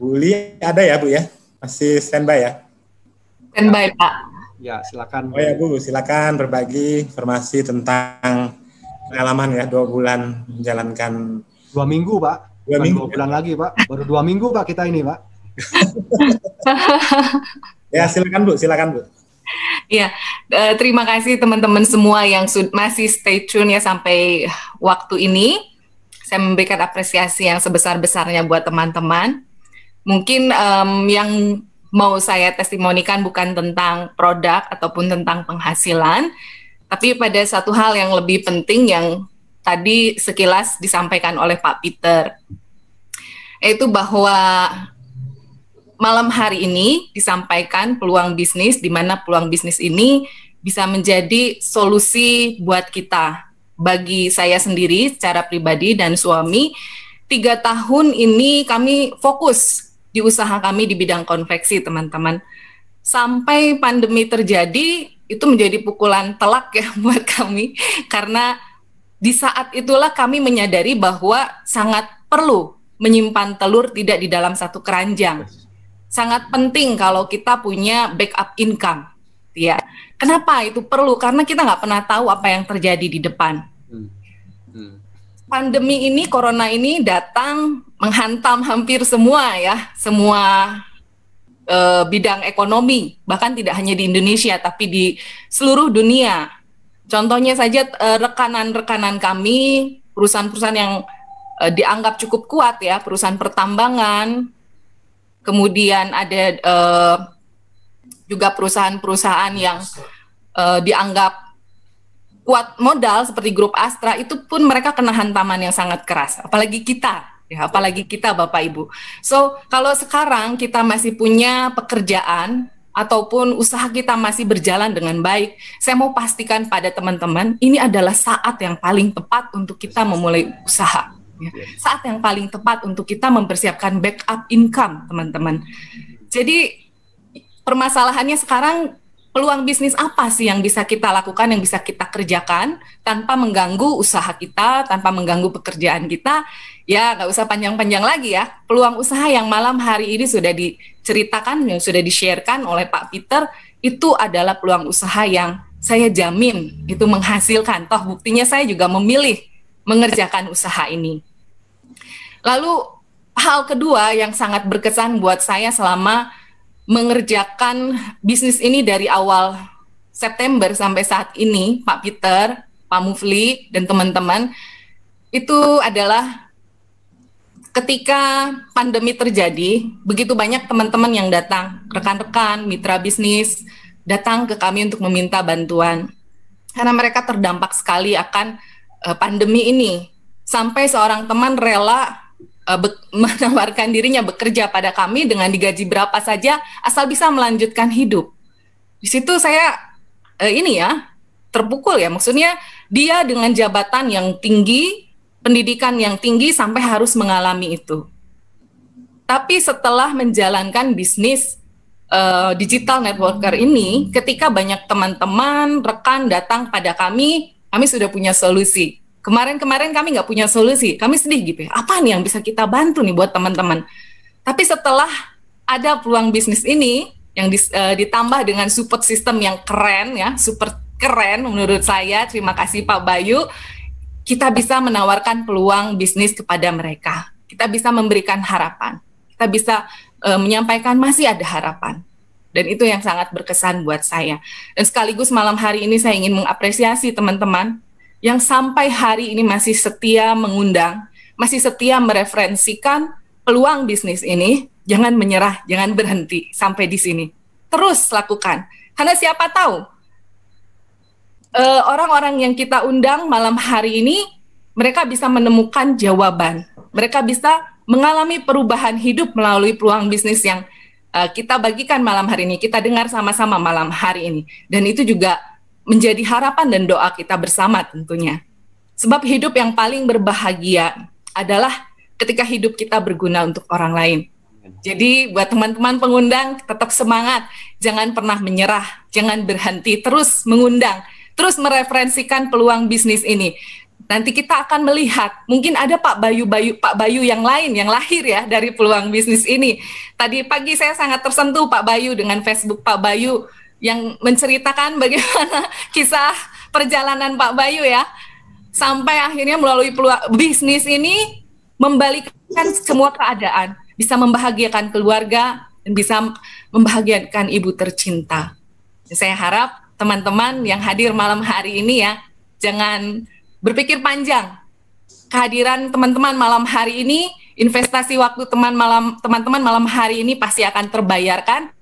Bu Uli ada ya Bu ya? Masih standby ya? Standby Pak. Ya silakan. Oh ya Bu, silakan berbagi informasi tentang pengalaman ya 2 bulan menjalankan. 2 minggu Pak. 2 minggu. 2 bulan lagi Pak. Baru 2 minggu Pak kita ini Pak. Ya silakan Bu, silakan Bu. Ya, terima kasih teman-teman semua yang masih stay tune ya sampai waktu ini. Saya memberikan apresiasi yang sebesar-besarnya buat teman-teman. Mungkin yang mau saya testimonikan bukan tentang produk ataupun tentang penghasilan, tapi pada satu hal yang lebih penting yang tadi sekilas disampaikan oleh Pak Peter, yaitu bahwa malam hari ini disampaikan peluang bisnis, di mana peluang bisnis ini bisa menjadi solusi buat kita. Bagi saya sendiri secara pribadi dan suami, 3 tahun ini kami fokus di usaha kami di bidang konveksi, teman-teman. Sampai pandemi terjadi, itu menjadi pukulan telak ya buat kami, karena di saat itulah kami menyadari bahwa sangat perlu menyimpan telur tidak di dalam satu keranjang. Sangat penting kalau kita punya backup income, ya. Kenapa itu perlu? Karena kita nggak pernah tahu apa yang terjadi di depan. Pandemi ini, corona ini datang menghantam hampir semua ya, semua bidang ekonomi, bahkan tidak hanya di Indonesia, tapi di seluruh dunia. Contohnya saja rekan-rekan kami, perusahaan-perusahaan yang dianggap cukup kuat ya, perusahaan pertambangan, kemudian ada juga perusahaan-perusahaan yang dianggap kuat modal seperti grup Astra, itu pun mereka kena hantaman yang sangat keras, apalagi kita ya, apalagi kita Bapak Ibu. So kalau sekarang kita masih punya pekerjaan ataupun usaha kita masih berjalan dengan baik, saya mau pastikan pada teman-teman, ini adalah saat yang paling tepat untuk kita memulai usaha ya. Saat yang paling tepat untuk kita mempersiapkan backup income, teman-teman. Jadi permasalahannya sekarang, peluang bisnis apa sih yang bisa kita lakukan, yang bisa kita kerjakan tanpa mengganggu usaha kita, tanpa mengganggu pekerjaan kita. Ya nggak usah panjang-panjang lagi ya, peluang usaha yang malam hari ini sudah diceritakan, yang sudah di-sharekan oleh Pak Peter, itu adalah peluang usaha yang saya jamin itu menghasilkan. Toh buktinya saya juga memilih mengerjakan usaha ini. Lalu hal kedua yang sangat berkesan buat saya selama mengerjakan bisnis ini dari awal September sampai saat ini, Pak Peter, Pak Mufli, dan teman-teman, itu adalah ketika pandemi terjadi, begitu banyak teman-teman yang datang, rekan-rekan, mitra bisnis, datang ke kami untuk meminta bantuan. Karena mereka terdampak sekali akan pandemi ini. Sampai seorang teman rela menawarkan dirinya bekerja pada kami dengan digaji berapa saja asal bisa melanjutkan hidup. Di situ saya terpukul ya, maksudnya dia dengan jabatan yang tinggi, pendidikan yang tinggi sampai harus mengalami itu. Tapi setelah menjalankan bisnis digital networker ini, ketika banyak teman-teman, rekan datang pada kami sudah punya solusi. Kemarin kami nggak punya solusi, kami sedih gitu ya, apa nih yang bisa kita bantu nih buat teman-teman. Tapi setelah ada peluang bisnis ini, yang ditambah dengan support system yang keren ya, super keren menurut saya, terima kasih Pak Bayu, kita bisa menawarkan peluang bisnis kepada mereka. Kita bisa memberikan harapan, kita bisa menyampaikan masih ada harapan. Dan itu yang sangat berkesan buat saya. Dan sekaligus malam hari ini saya ingin mengapresiasi teman-teman yang sampai hari ini masih setia mengundang, masih setia mereferensikan peluang bisnis ini. Jangan menyerah, jangan berhenti sampai di sini. Terus lakukan, karena siapa tahu orang-orang yang kita undang malam hari ini, mereka bisa menemukan jawaban. Mereka bisa mengalami perubahan hidup melalui peluang bisnis yang kita bagikan malam hari ini, kita dengar sama-sama malam hari ini. Dan itu juga menjadi harapan dan doa kita bersama tentunya. Sebab hidup yang paling berbahagia adalah ketika hidup kita berguna untuk orang lain. Jadi buat teman-teman pengundang, tetap semangat, jangan pernah menyerah, jangan berhenti, terus mengundang, terus mereferensikan peluang bisnis ini. nanti kita akan melihat, mungkin ada Pak Bayu yang lain yang lahir ya dari peluang bisnis ini. Tadi pagi saya sangat tersentuh Pak Bayu dengan Facebook Pak Bayu yang menceritakan bagaimana kisah perjalanan Pak Bayu ya, sampai akhirnya melalui bisnis ini membalikkan semua keadaan, bisa membahagiakan keluarga dan bisa membahagiakan ibu tercinta. Saya harap teman-teman yang hadir malam hari ini ya, jangan berpikir panjang. Kehadiran teman-teman malam hari ini, investasi waktu teman-teman malam hari ini pasti akan terbayarkan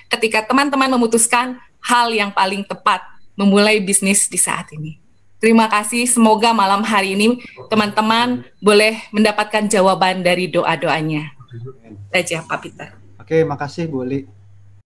ketika teman-teman memutuskan hal yang paling tepat, memulai bisnis di saat ini. Terima kasih, semoga malam hari ini teman-teman boleh mendapatkan jawaban dari doa-doanya. Aja Pak Peter. Oke, makasih Bu Li.